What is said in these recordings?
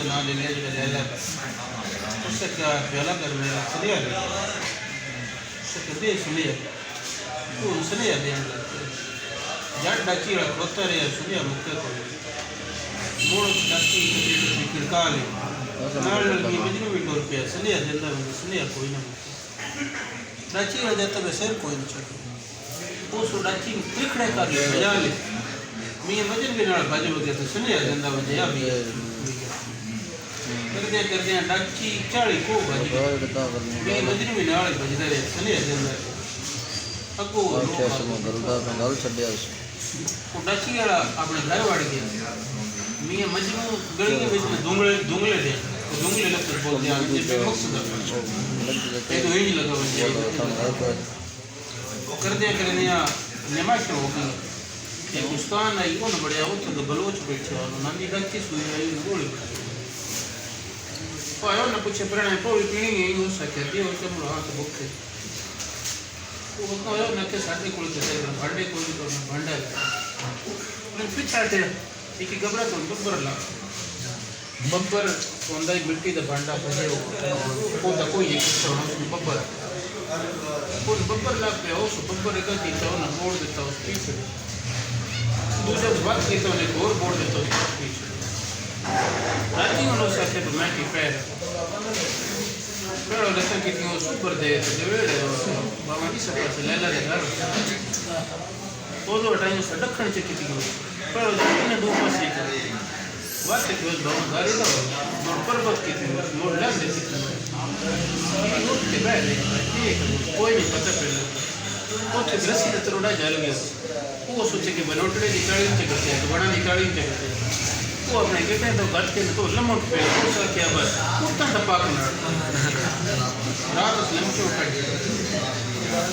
ना ले लिया जो ले लिया उससे क्या पहला कर मेरा सुनिया ले उससे कभी सुनिया तो सुनिया दे यार डाची रोता रे सुनिया मुक्के को मोड़ डाची कभी किरकाले नाल की मजनू भी डोर पे सुनिया देता सुनिया कोई ना डाची हो जाता वैसे कोई नहीं चलता वो सो डाची त्रिखड़े कर ले बजा ले मैं मजन भी नाल बाजू गया तो सुनिया देता बजा या भी कर दिया डाची 40 को बाजू मैं मजन भी नाल बजदा रे सुनिया देता अगो गल छड्या वो डाची वाला अपने घर वाड़ गया मैं मजनू गली के बीच में दुंगले दे दुंगले लगते बोलते हैं ये पे मकसद है ये तो ही लगा हुआ है कर दिया नमाज हो गई ये उस्तान आई कौन बढ़िया हो तो बलोच बैठे और नंदी डाची सुई आई गोली पायो न पूछे प्राणे पौड़ी पीनी है हो सके दियो तो मुरा हाथ भूखे वो कहो न के साथे कोल के भांडे कोई तो भांडा ने पिछाटे एक घबरा तो बब्बर ला बब्बर कोंदा मिट्टी दा भांडा पजे को दा कोई एक बब्बर कौन बब्बर ला पे हो सो बब्बर का देता हो ना मोड़ देता हो पीछे दूसरे बात देता हो ने और मोड़ देता हो पीछे राती उनो साथे तो मैं की पैर pero le están quitando súper de ver vamos a decir que se le da de claro todo el año se Deccan से कितनी pero जितने दो पासे बात है कि बस बहुत गाड़ी दा और पर्वत कितनी मोड़ लग से कितनी नोट के बैठ ठीक कोई नहीं पता पहले तो रस्सी ने तरोड़ा जल गया वो सोचे कि बनोटड़े निकाली नहीं करते तो बड़ा निकाली नहीं करते वो अपने कहते हैं तो गट के तो लमट पे उसका क्या बस कुत्ता टपा के रात उस लमचे उठा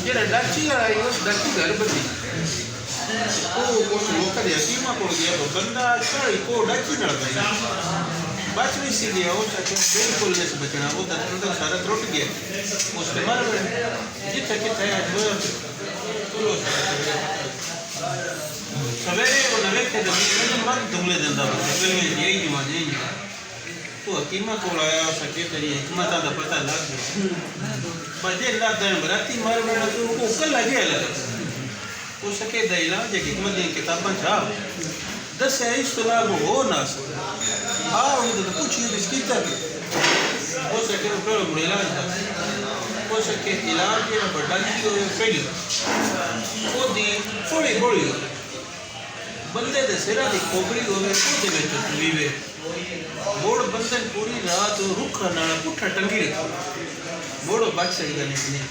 जेड़ा डाची आई उस डाची घर बदी ओ लोका दे सीमा को गया तो बंदा चढ़ी को डाची न गई बच भी सी गया वो चाहे बिल्कुल नहीं बचना वो अंदर सारा टूट गया उसके मार जितना कितना है तो सवेरे वो नवे के दिन मत दुंगले देंदा फिर में यही निवाज यही तो हकीमा को आया सके तेरी हिकमत दा पता लग गया बजे ला दन बराती मार बना तो को कल लगे लगा वो सके दैला जे हिकमत दी किताबन छाप 10 है इस तरह वो ना सके हां वो तो पूछी इसकी तक हो सके तो मुड़ेला हो सके इलाज के बड़ा की फेल वो दी थोड़ी बोली बंदे दे सिरा दी खोपड़ी होवे कोते विच वीवे बोड़ बंदन पूरी रात रुख नाल पुठा टंगी रखो बोड़ बच सकदा नहीं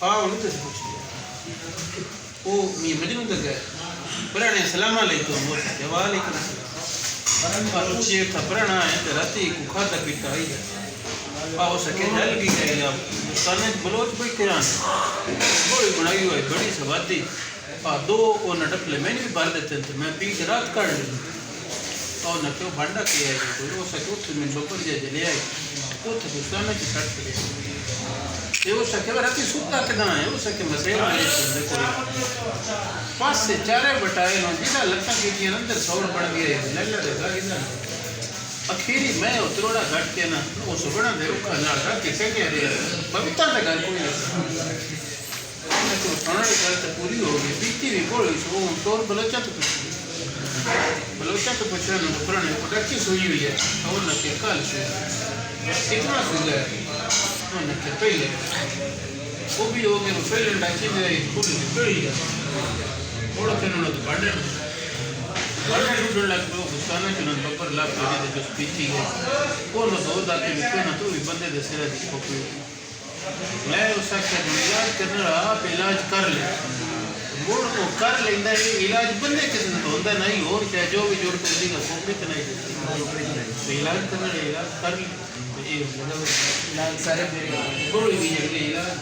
आ उनसे पूछ ओ मी मजनू तक प्राणे सलाम अलैकुम वालेकुम सलाम पर चे खबरना है राती को खाता पीता आई आओ सके जल की गई अब तने बलोच बैठे आन बड़ी बनाई हुई बड़ी सवादी दो और नटपले मैंने भी बाल देते थे मैं पी के रात काट ली और न क्यों भांडा किया है कोई वो सके उठ में बपर जे ले आई तो थे सामने की छट पे ये वो सके राती सुता के ना है वो सके मसेल वाले देखो पांच से चार बटाए नो जिना लगता कि अंदर सौर पड़ गया है लल्ला देगा इधर अखीरी मैं उतरोड़ा घट के ना वो सुबह दे रुखा ना रख के कह रहे पवित्र का घर कोई नहीं तो प्राणी कर तो पूरी हो गई बीती भी बोल सो तोर बलोचा तो पूछना न प्राणी को डाची सोई हुई है और न के काल से कितना सुन है और न के पहले वो भी हो गए पहले डाची में खुद पड़ी है और के न तो बाडे लग तो गुस्साना चुनन बपर लाभ दे जो पीती है कौन दो दाते में ना तो बंदे दे सिरा दी को मैं उसका इलाज करने रहा आप इलाज कर ले मोड़ को कर लेंदा है इलाज बंदे किसी तो होता नहीं और क्या जो भी जोड़ कर देगा कोई तो नहीं इलाज करने इलाज कर ले ये इलाज सारे कोई भी इलाज